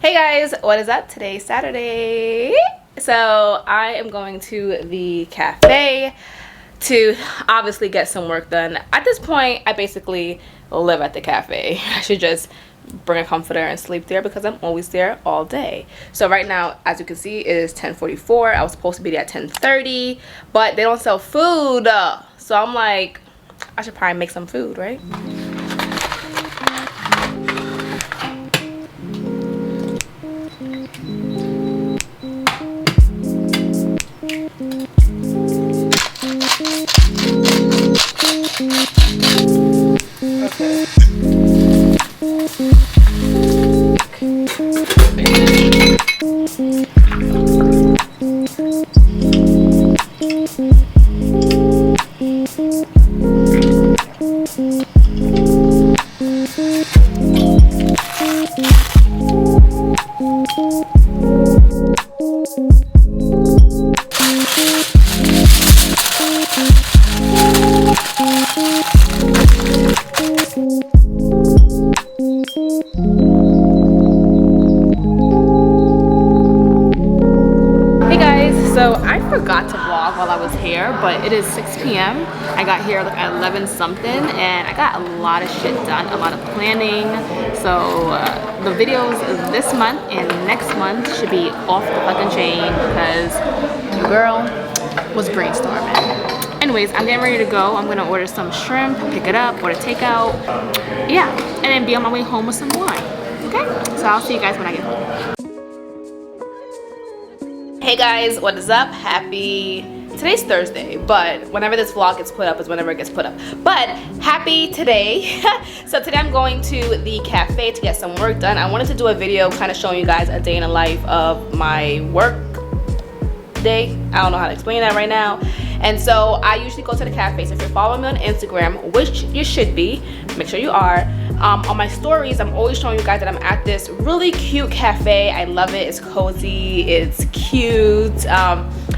Hey guys, what is up? Today's Saturday. So I am going to the cafe to obviously get some work done. At this point, I basically live at the cafe. I should just bring a comforter and sleep there because I'm always there all day. So right now, as you can see, it is 10:44. I was supposed to be there at 10:30, but they don't sell food. So I'm like, I should probably make some food, right? So I forgot to vlog while I was here, but it is 6 p.m. I got here like at 11 something and I got a lot of shit done, a lot of planning. So the videos this month and next month should be off the fucking chain because your girl was brainstorming. Anyways, I'm getting ready to go. I'm gonna order some shrimp, pick it up, order takeout. Yeah, and then be on my way home with some wine. Okay, so I'll see you guys when I get home. Hey guys, what is up? Today's Thursday, but whenever this vlog gets put up is whenever it gets put up. But happy today. So today I'm going to the cafe to get some work done. I wanted to do a video kind of showing you guys a day in the life of my work day. I don't know how to explain that right now. And so I usually go to the cafe. So if you're following me on Instagram, which you should be, make sure you are. On my stories, I'm always showing you guys that I'm at this really cute cafe. I love it. It's cozy. It's cute.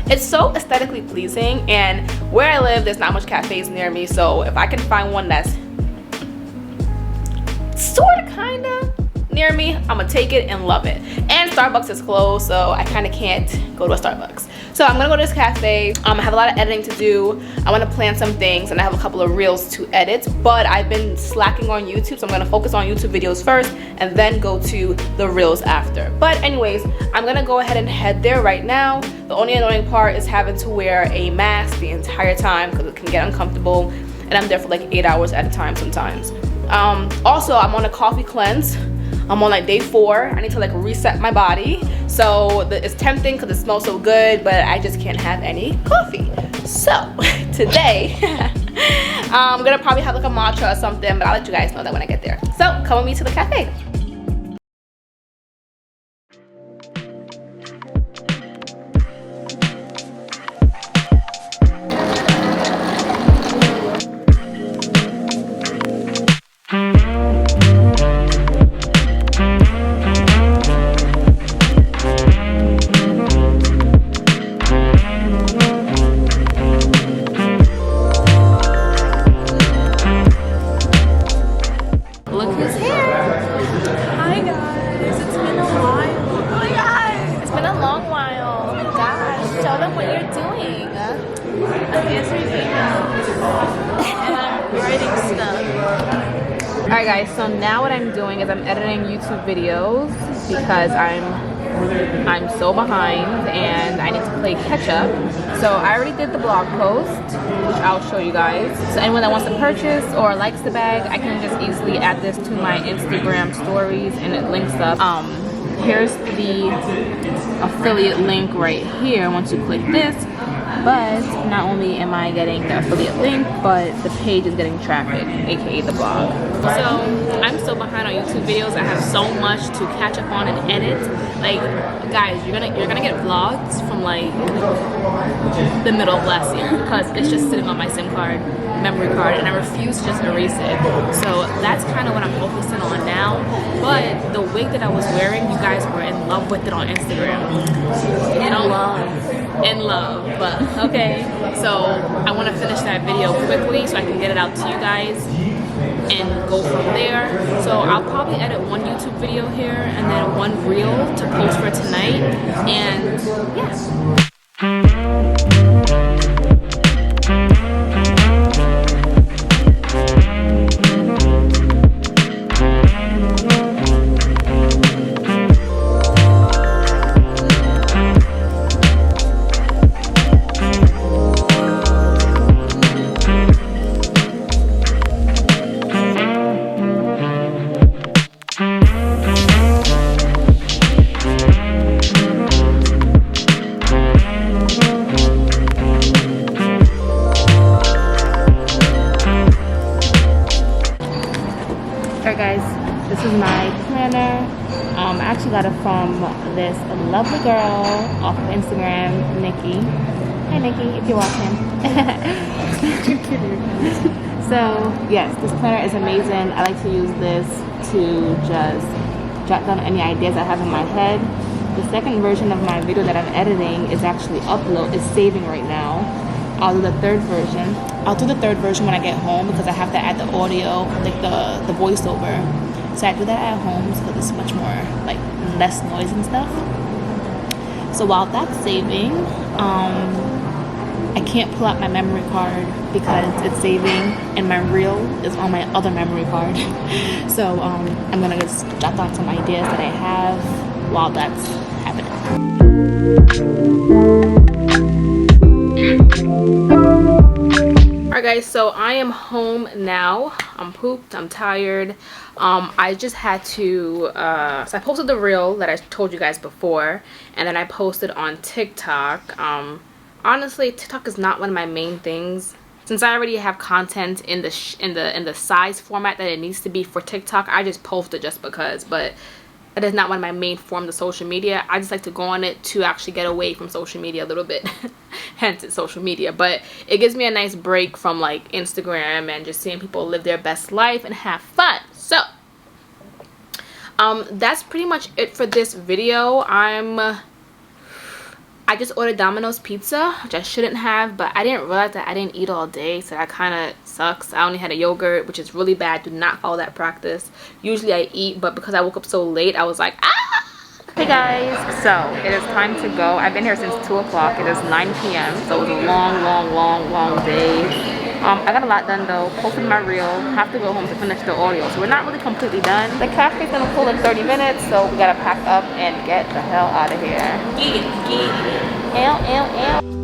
It's so aesthetically pleasing. And where I live, there's not much cafes near me. So if I can find one that's sort of kind of near me, I'm gonna take it and love it. And Starbucks is closed, so I kind of can't go to a Starbucks. So I'm gonna go to this cafe. I have a lot of editing to do. I want to plan some things and I have a couple of reels to edit, but I've been slacking on YouTube, so I'm gonna focus on YouTube videos first and then go to the reels after. But anyways, I'm gonna go ahead and head there right now. The only annoying part is having to wear a mask the entire time because it can get uncomfortable, and I'm there for like 8 hours at a time sometimes. Also, I'm on a coffee cleanse. I'm on like day 4. I need to like reset my body. So it's tempting because it smells so good, but I just can't have any coffee. So today, I'm gonna probably have like a matcha or something, but I'll let you guys know that when I get there. So come with me to the cafe. Alright guys, so now what I'm doing is I'm editing YouTube videos because I'm so behind and I need to play catch up. So I already did the blog post, which I'll show you guys. So anyone that wants to purchase or likes the bag, I can just easily add this to my Instagram stories and it links up. Here's the affiliate link right here once you click this. But not only am I getting the affiliate link, but the page is getting traffic, aka the blog. So I'm so behind on YouTube videos. I have so much to catch up on and edit. Like, guys, you're gonna get vlogs from like the middle of last year because it's just sitting on my SIM card, memory card, and I refuse to just erase it. So that's kind of what I'm focusing on now. But the wig that I was wearing, you guys were in love with it on Instagram. In love, but okay. So I want to finish that video quickly so I can get it out to you guys. and go from there. So I'll probably edit one YouTube video here and then one reel to post for tonight, and yeah. Alright guys, this is my planner. I actually got it from this lovely girl off of Instagram, Nikki. Hi Nikki, if you're watching. So yes, this planner is amazing. I like to use this to just jot down any ideas I have in my head. The second version of my video that I'm editing is actually saving right now. I'll do the third version. I'll do the third version when I get home because I have to add the audio, like the voiceover. So I do that at home because it's much more like less noise and stuff. So while that's saving, I can't pull out my memory card because it's saving and my reel is on my other memory card. So I'm gonna just jot down some ideas that I have while that's happening. Alright guys, so I am home now. I'm pooped, I'm tired. I just had to, so I posted the reel that I told you guys before, and then I posted on TikTok. Honestly, TikTok is not one of my main things. Since I already have content in the size format that it needs to be for TikTok, I just post it just because, but it is not one of my main forms of social media. I just like to go on it to actually get away from social media a little bit. Hence it's social media, but it gives me a nice break from like Instagram and just seeing people live their best life and have fun. So that's pretty much it for this video. I just ordered Domino's pizza, which I shouldn't have, but I didn't realize that I didn't eat all day, so that kind of sucks. I only had a yogurt, which is really bad. Do not follow that practice. Usually I eat, but because I woke up so late, I was like, ah! Hey guys, so it is time to go. I've been here since 2 o'clock. It is 9 p.m, so it was a long day. I got a lot done though. Posted my reel. Have to go home to finish the audio, so we're not really completely done. The cafe's gonna pull in 30 minutes, so we gotta pack up and get the hell out of here. Get it. Ew.